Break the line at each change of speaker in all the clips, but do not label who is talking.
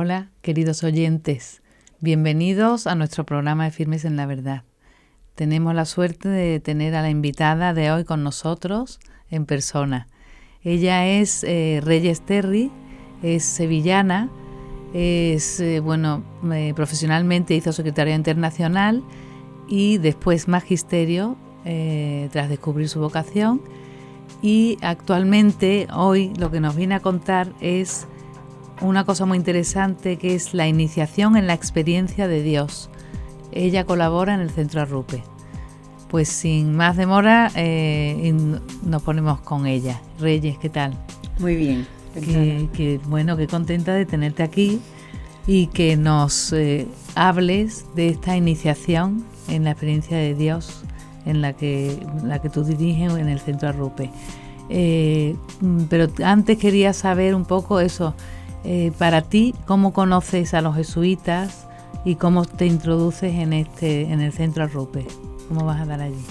Hola, queridos oyentes. Bienvenidos a nuestro programa de Firmes en la Verdad. Tenemos la suerte de tener a la invitada de hoy con nosotros en persona. Ella es Reyes Terry, es sevillana, profesionalmente hizo secretariado internacional y después magisterio tras descubrir su vocación. Y actualmente, hoy, lo que nos viene a contar es una cosa muy interesante, que es la iniciación en la experiencia de Dios. Ella colabora en el Centro Arrupe. Pues sin más demora, nos ponemos con ella. Reyes, ¿qué tal?
Muy bien.
Qué contenta de tenerte aquí y que nos hables de esta iniciación en la experiencia de Dios en la que tú diriges en el Centro Arrupe. Pero antes quería saber un poco eso, para ti, ¿cómo conoces a los jesuitas y cómo te introduces en el Centro Arrupe? ¿Cómo vas a dar allí?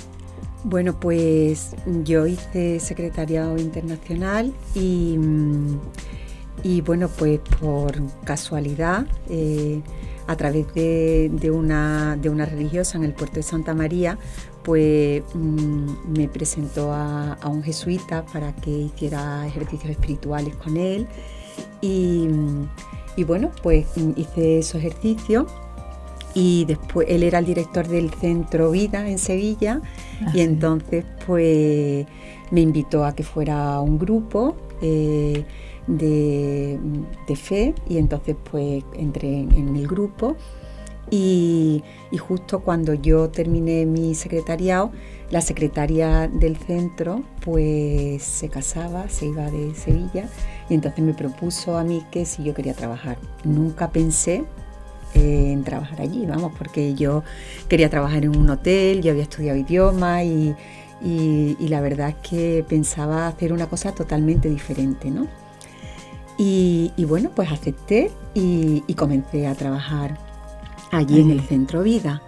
Bueno, pues yo hice secretariado internacional y bueno, pues por casualidad, a través de una religiosa en el puerto de Santa María, pues me presentó a un jesuita para que hiciera ejercicios espirituales con él y bueno, pues hice esos ejercicios y después él era el director del Centro Vida en Sevilla. Y entonces pues me invitó a que fuera un grupo de fe y entonces pues entré en el grupo y justo cuando yo terminé mi secretariado, la secretaria del centro pues se casaba, se iba de Sevilla y entonces me propuso a mí que si yo quería trabajar. Nunca pensé en trabajar allí, porque yo quería trabajar en un hotel, yo había estudiado idiomas y la verdad es que pensaba hacer una cosa totalmente diferente, ¿no? Y bueno, pues acepté y comencé a trabajar allí en el Centro Vida.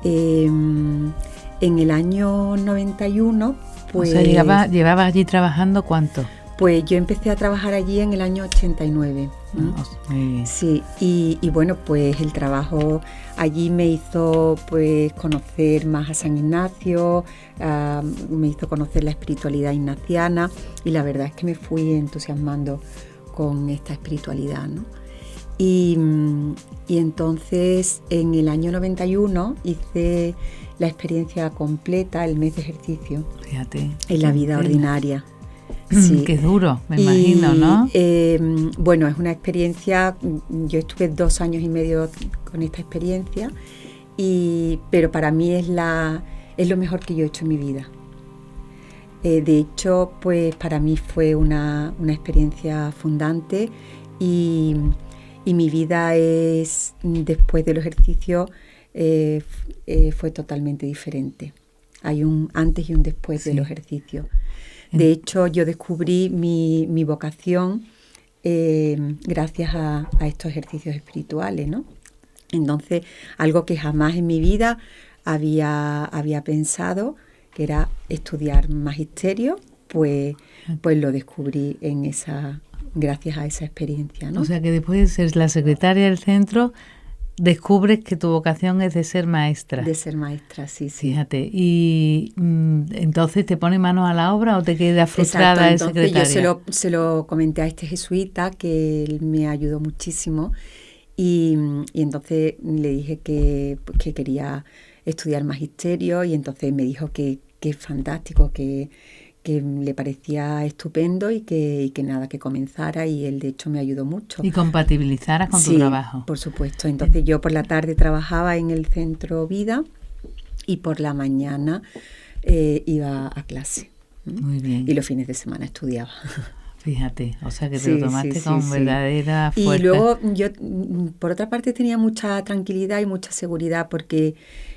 En el año 91, pues...
O sea, ¿llevabas allí trabajando cuánto?
Pues yo empecé a trabajar allí en el año 89.
Muy bien.
Sí, y bueno, pues el trabajo allí me hizo pues conocer más a San Ignacio, me hizo conocer la espiritualidad ignaciana y la verdad es que me fui entusiasmando con esta espiritualidad, ¿no? Y entonces en el año 91 hice la experiencia completa, el mes de ejercicio.
Fíjate.
En la vida ordinaria.
Sí. Qué duro, me imagino, ¿no?
Bueno, es una experiencia, yo estuve 2 años y medio con esta experiencia, pero para mí es lo mejor que yo he hecho en mi vida. De hecho, pues para mí fue una experiencia fundante y mi vida después del ejercicio fue totalmente diferente. Hay un antes y un después del ejercicio. De hecho, yo descubrí mi vocación gracias a estos ejercicios espirituales, ¿no? Entonces, algo que jamás en mi vida había pensado, que era estudiar magisterio, pues lo descubrí gracias a esa experiencia, ¿no?
O sea, que después de ser la secretaria del centro, descubres que tu vocación es de ser maestra.
De ser maestra, sí.
Fíjate, y entonces ¿te pone manos a la obra o te quedas frustrada de secretaria?
Entonces yo se lo comenté a este jesuita, que él me ayudó muchísimo, y entonces le dije que quería estudiar magisterio, y entonces me dijo que es fantástico, que le parecía estupendo y que nada, que comenzara, y él de hecho me ayudó mucho.
¿Y compatibilizaras con tu trabajo?
Sí, por supuesto. Entonces yo por la tarde trabajaba en el Centro Vida y por la mañana iba a clase.
Muy bien.
Y los fines de semana estudiaba.
Fíjate, o sea que te lo tomaste con verdadera fuerza.
Y luego yo, por otra parte, tenía mucha tranquilidad y mucha seguridad porque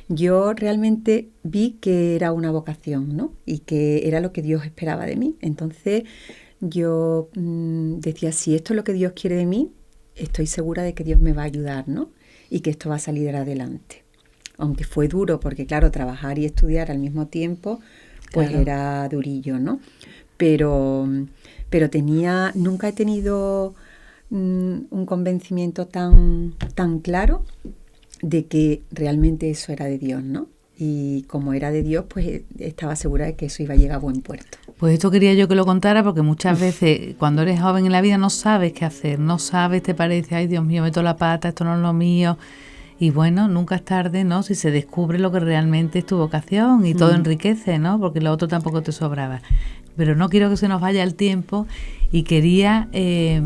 yo realmente vi que era una vocación, ¿no? Y que era lo que Dios esperaba de mí. Entonces yo decía, si esto es lo que Dios quiere de mí, estoy segura de que Dios me va a ayudar, ¿no? Y que esto va a salir adelante. Aunque fue duro, porque claro, trabajar y estudiar al mismo tiempo, pues era durillo, ¿no? Pero nunca he tenido un convencimiento tan claro de que realmente eso era de Dios, ¿no? Y como era de Dios, pues estaba segura de que eso iba a llegar a buen puerto.
Pues esto quería yo que lo contara, porque muchas veces cuando eres joven en la vida no sabes qué hacer, no sabes, te parece, ay Dios mío, meto la pata, esto no es lo mío. Y bueno, nunca es tarde, ¿no? Si se descubre lo que realmente es tu vocación y todo enriquece, ¿no? Porque lo otro tampoco te sobraba. Pero no quiero que se nos vaya el tiempo y quería y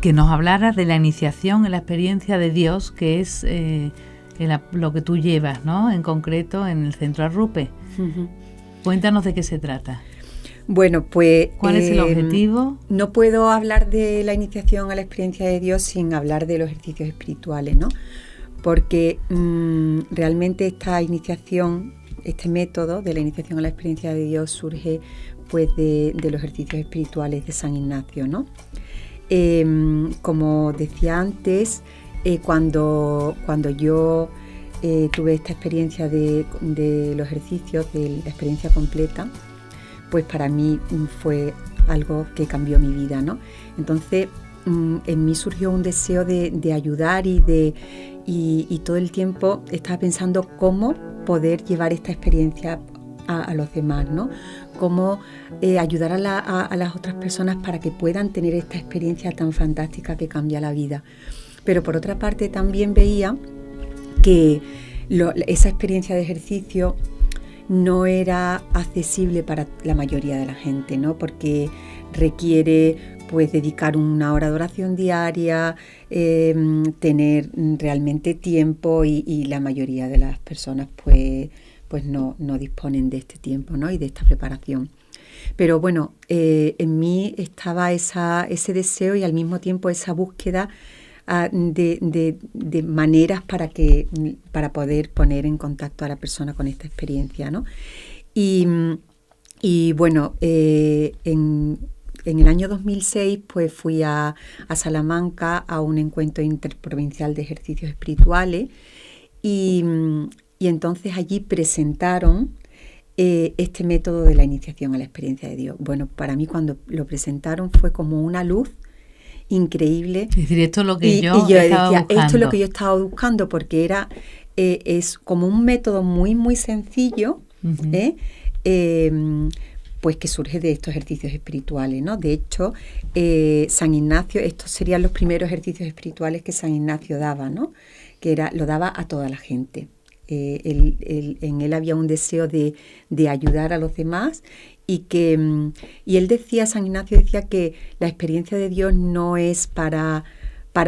que nos hablaras de la iniciación en la experiencia de Dios, que es lo que tú llevas, ¿no? En concreto en el Centro Arrupe. Uh-huh. Cuéntanos de qué se trata.
Bueno, pues...
¿Cuál es el objetivo?
No puedo hablar de la iniciación a la experiencia de Dios sin hablar de los ejercicios espirituales, ¿no? Porque realmente esta iniciación, este método de la iniciación a la experiencia de Dios surge pues de los ejercicios espirituales de San Ignacio, ¿no? Como decía antes, cuando yo tuve esta experiencia de los ejercicios, de la experiencia completa, pues para mí fue algo que cambió mi vida, ¿no? Entonces en mí surgió un deseo de ayudar y todo el tiempo estaba pensando cómo poder llevar esta experiencia a los demás, ¿no? Cómo ayudar a las otras personas para que puedan tener esta experiencia tan fantástica que cambia la vida. Pero por otra parte también veía que esa experiencia de ejercicio no era accesible para la mayoría de la gente, ¿no? Porque requiere pues dedicar una hora de oración diaria, tener realmente tiempo y la mayoría de las personas pues no disponen de este tiempo, ¿no? Y de esta preparación. Pero bueno, en mí estaba ese deseo y al mismo tiempo esa búsqueda de maneras para poder poner en contacto a la persona con esta experiencia, ¿no? Y bueno, en el año 2006 pues fui a Salamanca a un encuentro interprovincial de ejercicios espirituales y entonces allí presentaron este método de la iniciación a la experiencia de Dios. Bueno, para mí cuando lo presentaron fue como una luz increíble.
Es decir, esto es lo que yo
estaba
buscando.
Esto es lo que yo estaba buscando porque es como un método muy, muy sencillo, pues que surge de estos ejercicios espirituales, ¿no? De hecho, San Ignacio, estos serían los primeros ejercicios espirituales que San Ignacio daba, ¿no? Lo daba a toda la gente. En él había un deseo de ayudar a los demás y él decía, San Ignacio decía que la experiencia de Dios no es para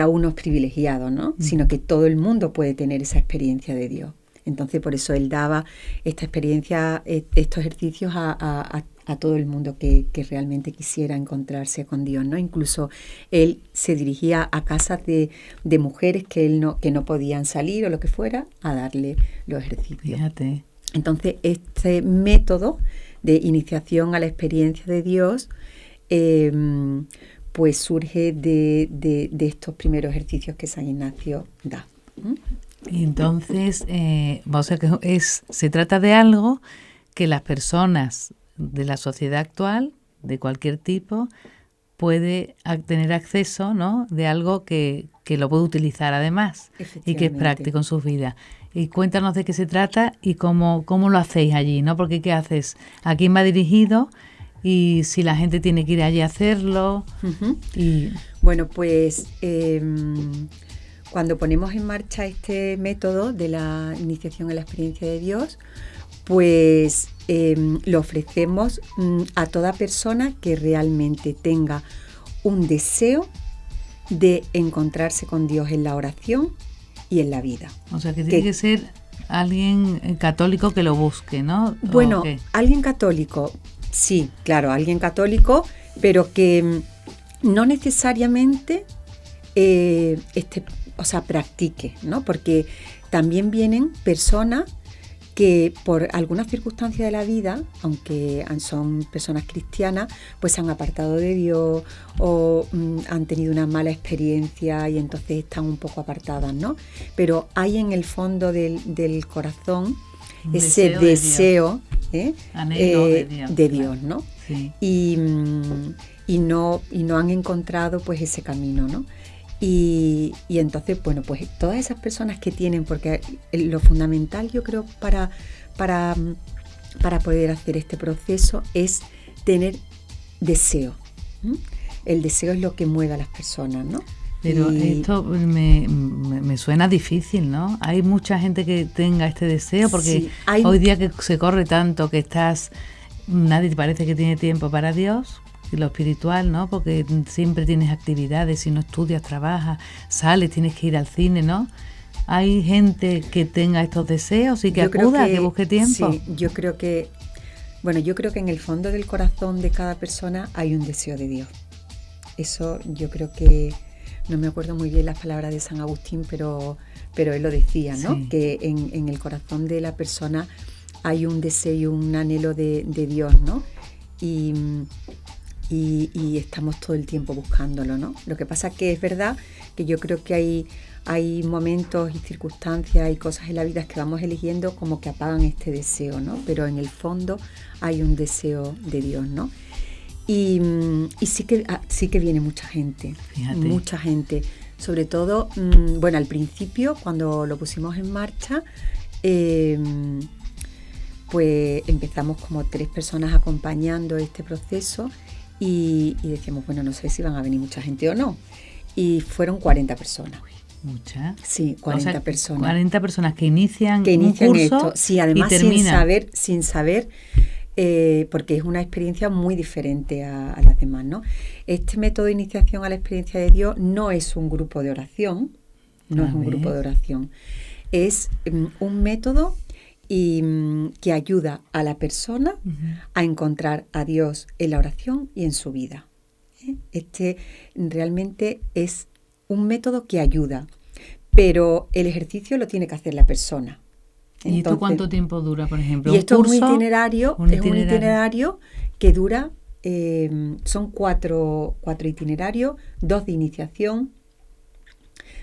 unos privilegiados, ¿no? Sino que todo el mundo puede tener esa experiencia de Dios. Entonces por eso él daba esta experiencia, estos ejercicios a todo el mundo que realmente quisiera encontrarse con Dios, ¿no? Incluso él se dirigía a casas de mujeres que no podían salir o lo que fuera a darle los ejercicios.
Fíjate.
Entonces este método de iniciación a la experiencia de Dios pues surge de estos primeros ejercicios que San Ignacio da.
Y entonces, o sea que se trata de algo que las personas de la sociedad actual, de cualquier tipo, puede tener acceso, ¿no? De algo que lo puede utilizar además y que es práctico en sus vidas. Y cuéntanos de qué se trata y cómo lo hacéis allí, ¿no? Porque ¿qué haces? ¿A quién va dirigido? Y si la gente tiene que ir allí a hacerlo.
Bueno, pues cuando ponemos en marcha este método de la iniciación a la experiencia de Dios, pues lo ofrecemos a toda persona que realmente tenga un deseo de encontrarse con Dios en la oración y en la vida.
O sea, que tiene que ser alguien católico que lo busque, ¿no?
Bueno, alguien católico, sí, claro, alguien católico, pero que no necesariamente practique, ¿no? Porque también vienen personas que por alguna circunstancia de la vida, aunque son personas cristianas, pues se han apartado de Dios o han tenido una mala experiencia y entonces están un poco apartadas, ¿no? Pero hay en el fondo del corazón ese deseo
anhelo de Dios,
¿no?
Sí.
y no han encontrado pues ese camino, ¿no? Y entonces, bueno, pues todas esas personas que tienen, porque lo fundamental yo creo para poder hacer este proceso es tener deseo. El deseo es lo que mueve a las personas, ¿no?
Pero esto me suena difícil, ¿no? Hay mucha gente que tenga este deseo, porque sí, hoy día que se corre tanto, que nadie te parece que tiene tiempo para Dios y lo espiritual, ¿no? Porque siempre tienes actividades, si no estudias, trabajas, sales, tienes que ir al cine, ¿no? ¿Hay gente que tenga estos deseos y que acuda, que busque tiempo?
Sí, yo creo que en el fondo del corazón de cada persona hay un deseo de Dios. Eso yo creo que, no me acuerdo muy bien las palabras de San Agustín, pero él lo decía, ¿no? Sí. Que en el corazón de la persona hay un deseo y un anhelo de Dios, ¿no? Y estamos todo el tiempo buscándolo, ¿no? Lo que pasa es que es verdad que yo creo que hay momentos y circunstancias y cosas en la vida que vamos eligiendo como que apagan este deseo, ¿no? Pero en el fondo hay un deseo de Dios, ¿no? Y sí que viene mucha gente. Fíjate. Mucha gente. Sobre todo, al principio, cuando lo pusimos en marcha, pues empezamos como 3 personas acompañando este proceso y decíamos, bueno, no sé si van a venir mucha gente o no. Y fueron 40 personas.
¿Muchas?
Sí, 40 personas.
40 personas que inician un curso
esto. Sí, además
y terminan.
sin saber porque es una experiencia muy diferente a las demás, ¿no? Este método de iniciación a la experiencia de Dios no es un grupo de oración, es un método que ayuda a la persona a encontrar a Dios en la oración y en su vida. Este realmente es un método que ayuda, pero el ejercicio lo tiene que hacer la persona.
Entonces, ¿y esto cuánto tiempo dura, por ejemplo?
Y esto es un itinerario que dura, son 4 itinerarios, 2 de iniciación,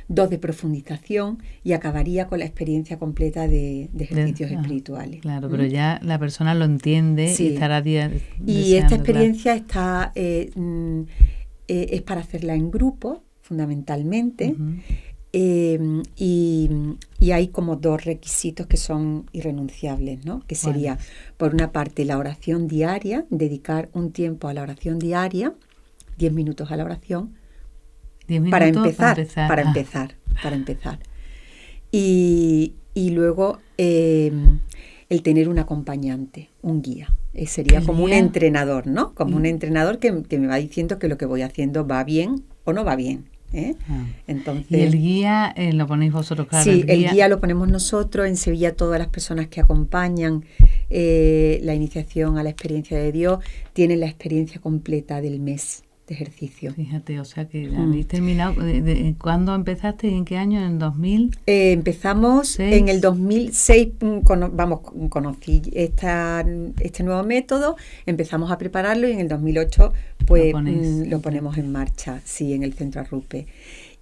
2 de profundización y acabaría con la experiencia completa de ejercicios espirituales.
Claro, pero ya la persona lo entiende, sí. Y estará deseando.
Y esta experiencia es para hacerla en grupo, fundamentalmente. Y hay como 2 requisitos que son irrenunciables, ¿no? Que sería, por una parte, la oración diaria, dedicar un tiempo a la oración diaria, 10 minutos a la oración,
10 minutos
para empezar. Y luego el tener un acompañante, un guía. Sería como un entrenador, ¿no? Como un entrenador que me va diciendo que lo que voy haciendo va bien o no va bien. Entonces,
¿y el guía lo ponéis vosotros? Claro,
sí, el guía lo ponemos nosotros. En Sevilla todas las personas que acompañan la iniciación a la experiencia de Dios tienen la experiencia completa del mes de ejercicio.
Fíjate, o sea que habéis terminado. ¿Cuándo empezaste y en qué año? ¿En 2000?
Empezamos 6. En el 2006, conocí este nuevo método, empezamos a prepararlo y en el 2008 pues lo ponemos en marcha, sí, en el Centro Arrupe.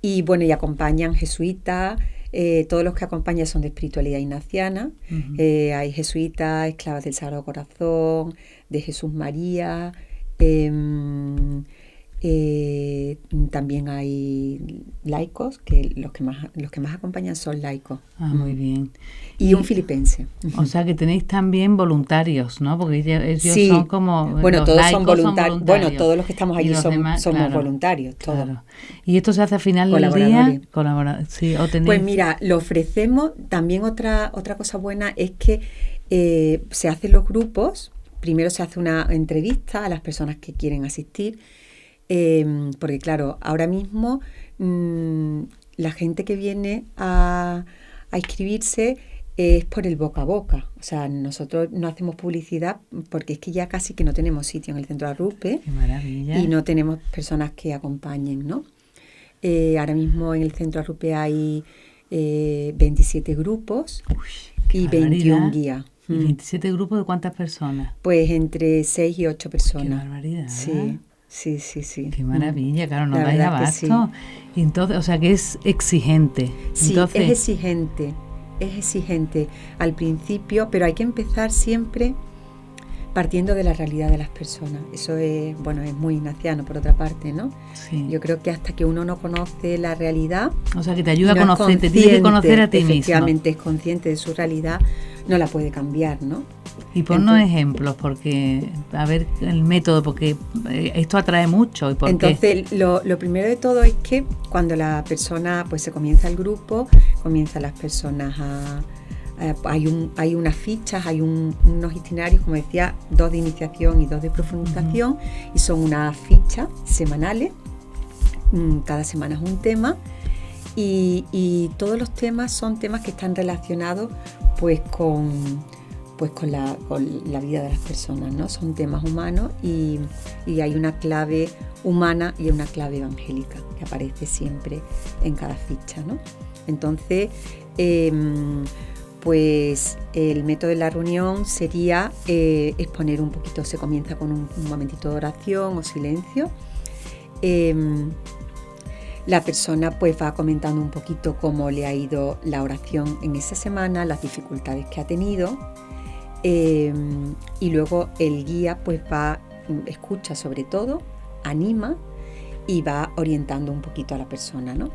Y bueno, y acompañan jesuitas, todos los que acompañan son de espiritualidad ignaciana, hay jesuitas, esclavas del Sagrado Corazón, de Jesús María, también hay laicos, que los que más acompañan son laicos.
Muy bien.
Y un filipense.
O sea que tenéis también voluntarios, ¿no? Porque ellos
sí.
son como
bueno, todos son voluntarios. Bueno, todos los que estamos allí somos
claro,
voluntarios, todos. Claro.
¿Y esto se hace al final del día? Sí, ¿o tenéis?
Pues mira, lo ofrecemos. También otra cosa buena es que se hacen los grupos. Primero se hace una entrevista a las personas que quieren asistir. Porque claro, ahora mismo la gente que viene a inscribirse es por el boca a boca. O sea, nosotros no hacemos publicidad porque es que ya casi que no tenemos sitio en el Centro Arrupe.
¡Qué maravilla!
Y no tenemos personas que acompañen, ¿no? Ahora mismo en el Centro Arrupe hay 27 grupos. Y 21 guías.
¿Y 27 grupos de cuántas personas?
Pues entre 6 y 8 personas.
¡Qué barbaridad!
Sí.
Qué maravilla, claro, no dais abasto. Sí. Y entonces, o sea, que es exigente.
Sí,
entonces,
es exigente al principio, pero hay que empezar siempre partiendo de la realidad de las personas. Eso es, bueno, es muy ignaciano por otra parte, ¿no?
Sí.
Yo creo que hasta que uno no conoce la realidad,
o sea, que te ayuda a
no
conocer, te tiene que conocer a ti mismo.
Efectivamente, es consciente de su realidad, no la puede cambiar, ¿no?
Y ponnos ejemplos, porque, a ver, el método, porque esto atrae mucho. ¿Y por
Entonces,
qué?
Lo primero de todo es que cuando la persona, pues se comienza el grupo, comienzan las personas hay unas fichas, hay unos itinerarios, como decía, 2 de iniciación y 2 de profundización, y son unas fichas semanales, cada semana es un tema, y todos los temas son temas que están relacionados pues con la vida de las personas, ¿no? Son temas humanos y hay una clave humana y una clave evangélica que aparece siempre en cada ficha, ¿no? Entonces, pues el método de la reunión sería exponer un poquito, se comienza con un momentito de oración o silencio. La persona pues va comentando un poquito cómo le ha ido la oración en esa semana, las dificultades que ha tenido, y luego el guía pues escucha sobre todo, anima y va orientando un poquito a la persona, ¿no?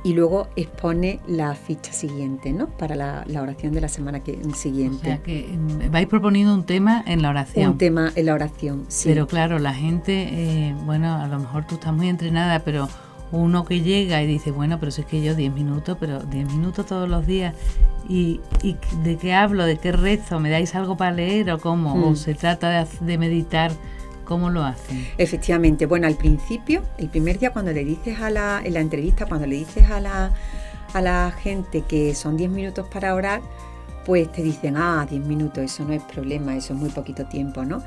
Y luego expone la ficha siguiente, ¿no? Para la oración de la semana siguiente.
O sea, que vais proponiendo un tema en la oración.
Un tema en la oración, sí.
Pero claro, la gente, bueno, a lo mejor tú estás muy entrenada, pero uno que llega y dice, bueno, pero si es que yo 10 minutos, pero 10 minutos todos los días, ¿y de qué hablo? ¿De qué rezo? ¿Me dais algo para leer o cómo? ¿O se trata de meditar? ¿Cómo lo hacen?
Efectivamente, bueno, al principio, el primer día cuando le dices en la entrevista, cuando le dices a la gente que son 10 minutos para orar, pues te dicen, 10 minutos, eso no es problema, eso es muy poquito tiempo, ¿no?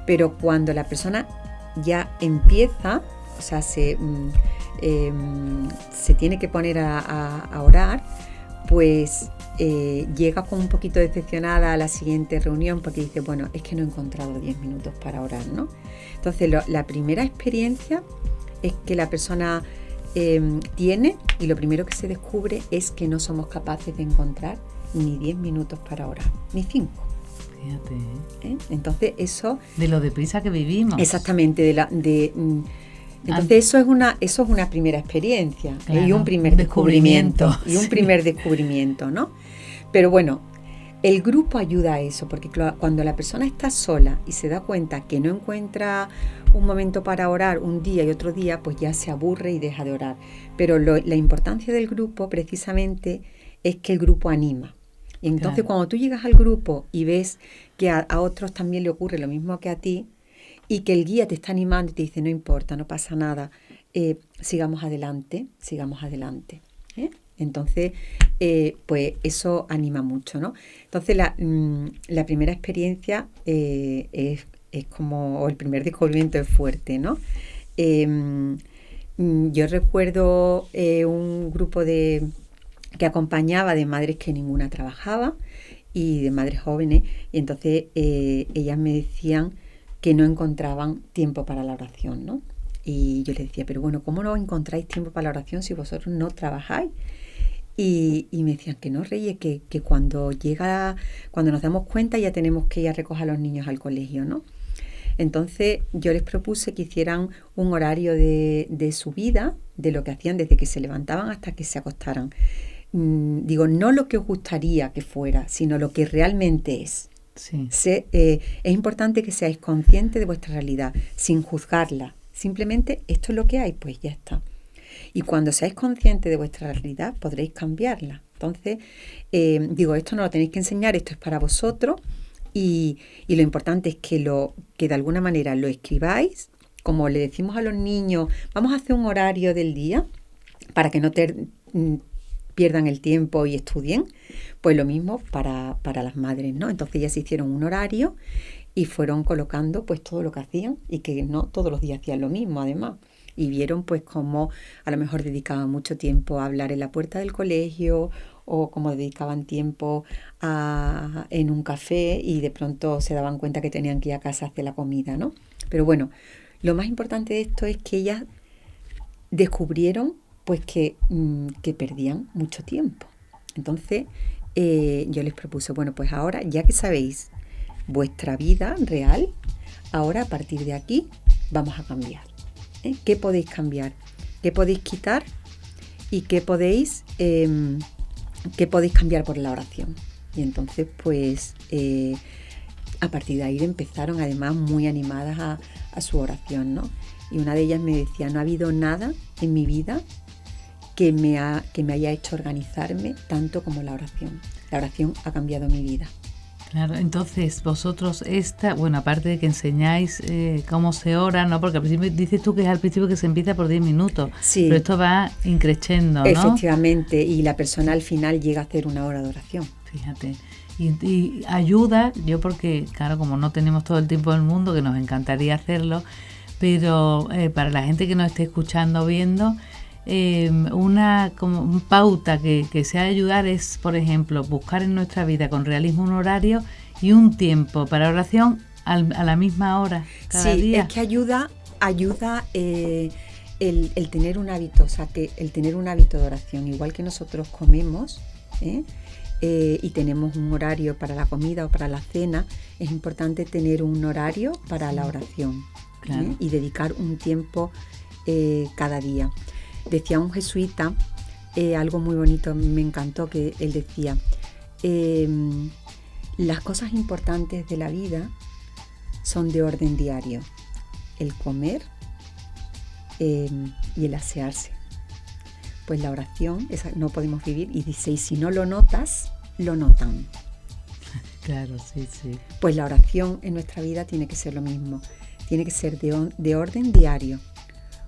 Pero cuando la persona ya empieza, o sea, se tiene que poner a orar, pues llega como un poquito decepcionada a la siguiente reunión porque dice, bueno, es que no he encontrado 10 minutos para orar, ¿no? Entonces la primera experiencia es que la persona tiene, y lo primero que se descubre es que no somos capaces de encontrar ni 10 minutos para orar, ni 5.
Fíjate.
Entonces eso...
De lo deprisa que vivimos.
Exactamente, entonces eso es una primera experiencia,
claro,
y un primer descubrimiento. Y un
sí.
primer descubrimiento, ¿no? Pero bueno, el grupo ayuda a eso, porque cuando la persona está sola y se da cuenta que no encuentra un momento para orar un día y otro día, pues ya se aburre y deja de orar. Pero la importancia del grupo precisamente es que el grupo anima. Y entonces cuando tú llegas al grupo y ves que a otros también le ocurre lo mismo que a ti, y que el guía te está animando y te dice, no importa, no pasa nada, sigamos adelante. Entonces, pues eso anima mucho, ¿no? Entonces, la primera experiencia es como, o el primer descubrimiento es fuerte, ¿no? Yo recuerdo un grupo que acompañaba de madres que ninguna trabajaba y de madres jóvenes, y entonces ellas me decían que no encontraban tiempo para la oración, ¿no? Y yo les decía, pero bueno, ¿cómo no encontráis tiempo para la oración si vosotros no trabajáis? Y me decían que no, Reyes, que cuando nos damos cuenta ya tenemos que ir a recoger a los niños al colegio, ¿no? Entonces yo les propuse que hicieran un horario de su vida, de lo que hacían desde que se levantaban hasta que se acostaran. Digo, no lo que os gustaría que fuera, sino lo que realmente es.
Sí.
Es importante que seáis conscientes de vuestra realidad, sin juzgarla. Simplemente esto es lo que hay, pues ya está. Y cuando seáis conscientes de vuestra realidad, podréis cambiarla. Entonces, esto no lo tenéis que enseñar, esto es para vosotros. Y lo importante es que de alguna manera lo escribáis, como le decimos a los niños, vamos a hacer un horario del día para que no pierdan el tiempo y estudien, pues lo mismo para las madres, ¿no? Entonces ellas hicieron un horario y fueron colocando pues todo lo que hacían, y que no todos los días hacían lo mismo además, y vieron pues cómo a lo mejor dedicaban mucho tiempo a hablar en la puerta del colegio, o cómo dedicaban tiempo en un café, y de pronto se daban cuenta que tenían que ir a casa a hacer la comida, ¿no? Pero bueno, lo más importante de esto es que ellas descubrieron pues que perdían mucho tiempo. Entonces, yo les propuse, bueno, pues ahora, ya que sabéis vuestra vida real, ahora a partir de aquí vamos a cambiar. ¿Qué podéis cambiar? ¿Qué podéis quitar? ¿Y qué podéis cambiar por la oración? Y entonces, pues, a partir de ahí empezaron además muy animadas a su oración, ¿no? Y una de ellas me decía, no ha habido nada en mi vida que me haya hecho organizarme tanto como la oración. La oración ha cambiado mi vida.
Claro, entonces vosotros aparte de que enseñáis cómo se ora, ¿no? Porque al principio dices tú que es al principio que se empieza por 10 minutos,
sí,
pero esto va increciendo, ¿no?
Efectivamente, y la persona al final llega a hacer una hora de oración.
Fíjate, y ayuda, yo porque, claro, como no tenemos todo el tiempo del mundo, que nos encantaría hacerlo, pero para la gente que nos esté escuchando o viendo, una como pauta que sea de ayudar es, por ejemplo, buscar en nuestra vida con realismo un horario y un tiempo para oración a la misma hora cada día.
Sí, es que ayuda el tener un hábito, o sea, que el tener un hábito de oración, igual que nosotros comemos, y tenemos un horario para la comida o para la cena, es importante tener un horario para la oración, claro, y dedicar un tiempo cada día. Decía un jesuita algo muy bonito, me encantó, que él decía, las cosas importantes de la vida son de orden diario, el comer y el asearse. Pues la oración, esa no podemos vivir, y dice, y si no lo notas, lo notan.
Claro, sí, sí.
Pues la oración en nuestra vida tiene que ser lo mismo, tiene que ser de orden diario,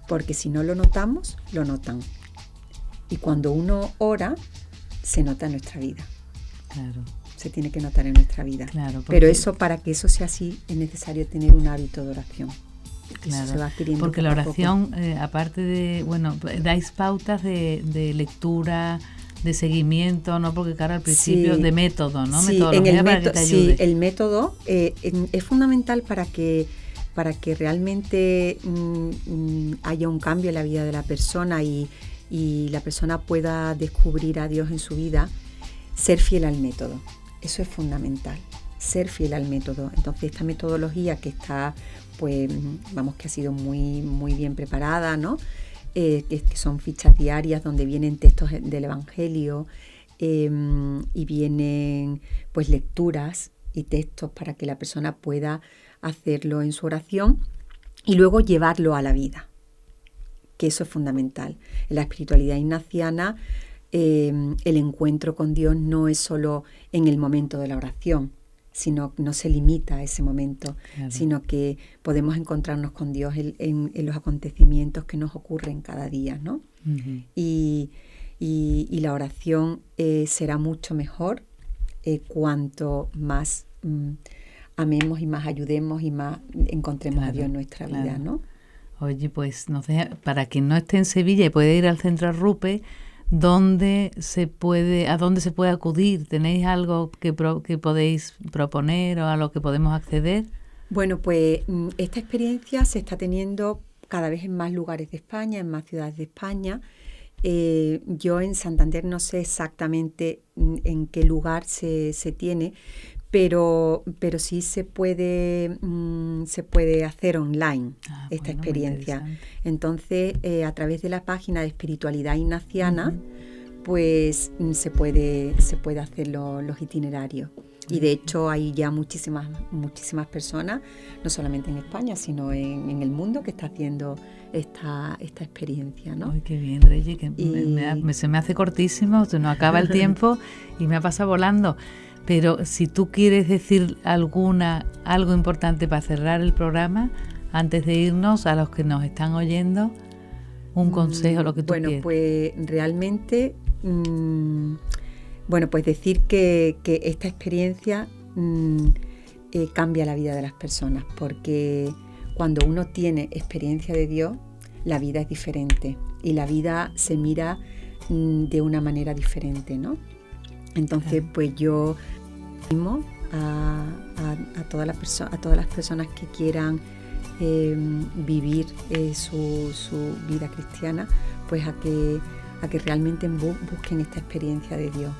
porque si no lo notamos, lo notan. Y cuando uno ora, se nota en nuestra vida.
Claro.
Se tiene que notar en nuestra vida.
Claro,
pero eso, para que eso sea así, es necesario tener un hábito de oración.
Claro,
eso se va adquiriendo
porque la oración, aparte de, dais pautas de lectura, de seguimiento, ¿no? Porque claro, al principio, sí, de método, ¿no?
Sí, sí, el método es fundamental para que realmente haya un cambio en la vida de la persona y la persona pueda descubrir a Dios en su vida. Ser fiel al método, eso es fundamental, ser fiel al método. Entonces esta metodología que está, pues que ha sido muy, muy bien preparada, ¿no? Que son fichas diarias donde vienen textos del Evangelio y vienen pues lecturas y textos para que la persona pueda hacerlo en su oración y luego llevarlo a la vida, que eso es fundamental. En la espiritualidad ignaciana, el encuentro con Dios no es solo en el momento de la oración, sino no se limita a ese momento, claro, sino que podemos encontrarnos con Dios en los acontecimientos que nos ocurren cada día, ¿no? Uh-huh. Y la oración será mucho mejor cuanto más amemos y más ayudemos y más encontremos, claro, a Dios en nuestra, claro, vida, ¿no?
Oye, pues no sé, para quien no esté en Sevilla y puede ir al Centro Rupe, ¿a dónde se puede acudir? ¿Tenéis algo que podéis proponer o a lo que podemos acceder?
Bueno, pues esta experiencia se está teniendo cada vez en más lugares de España, en más ciudades de España. Yo en Santander no sé exactamente en qué lugar se tiene, pero sí se puede hacer online esta experiencia. Entonces, a través de la página de Espiritualidad Ignaciana, uh-huh, pues se puede hacer los itinerarios. Y de hecho hay ya muchísimas personas, no solamente en España, sino en el mundo, que está haciendo esta experiencia, ¿no?
Ay, qué bien, Reyes, que se me hace cortísimo, se nos acaba el tiempo y me ha pasado volando. Pero si tú quieres decir algo importante para cerrar el programa, antes de irnos, a los que nos están oyendo, un consejo, lo que tú quieras.
Pues realmente, pues decir que esta experiencia cambia la vida de las personas, porque cuando uno tiene experiencia de Dios, la vida es diferente y la vida se mira de una manera diferente, ¿no? Entonces, pues yo animo a todas las personas que quieran vivir su vida cristiana, pues a que realmente busquen esta experiencia de Dios,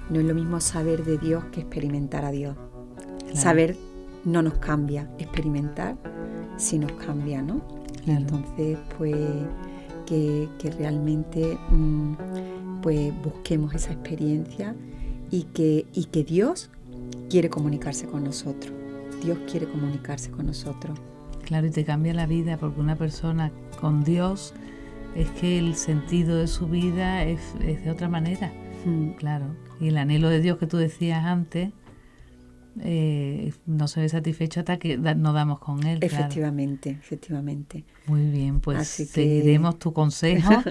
No es lo mismo saber de Dios que experimentar a Dios.
Claro.
Saber no nos cambia, experimentar sí nos cambia, ¿no?
Claro.
Entonces, pues, que realmente pues busquemos esa experiencia y que Dios quiere comunicarse con nosotros. Dios quiere comunicarse con nosotros.
Claro, y te cambia la vida, porque una persona con Dios es que el sentido de su vida es de otra manera. Claro. Y el anhelo de Dios que tú decías antes no se ve satisfecho hasta que nos damos con él.
Efectivamente,
claro.
Efectivamente.
Muy bien, pues
Así
seguiremos tu consejo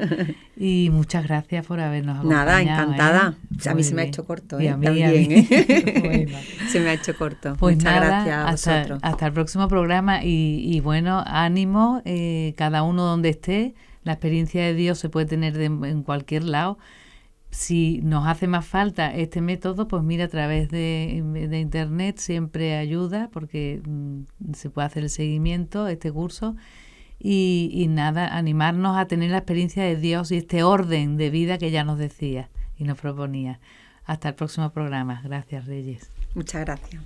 y muchas gracias por habernos acompañado.
Nada, encantada. A mí se me ha
bien.
hecho corto,
Y a mí,
también.
Bueno.
Se me ha hecho corto.
Pues
muchas
nada,
gracias a vosotros.
Hasta el próximo programa y bueno, ánimo, cada uno donde esté. La experiencia de Dios se puede tener en cualquier lado. Si nos hace más falta este método, pues mira, a través de internet siempre ayuda, porque se puede hacer el seguimiento, este curso, y nada, animarnos a tener la experiencia de Dios y este orden de vida que ya nos decía y nos proponía. Hasta el próximo programa. Gracias, Reyes.
Muchas gracias.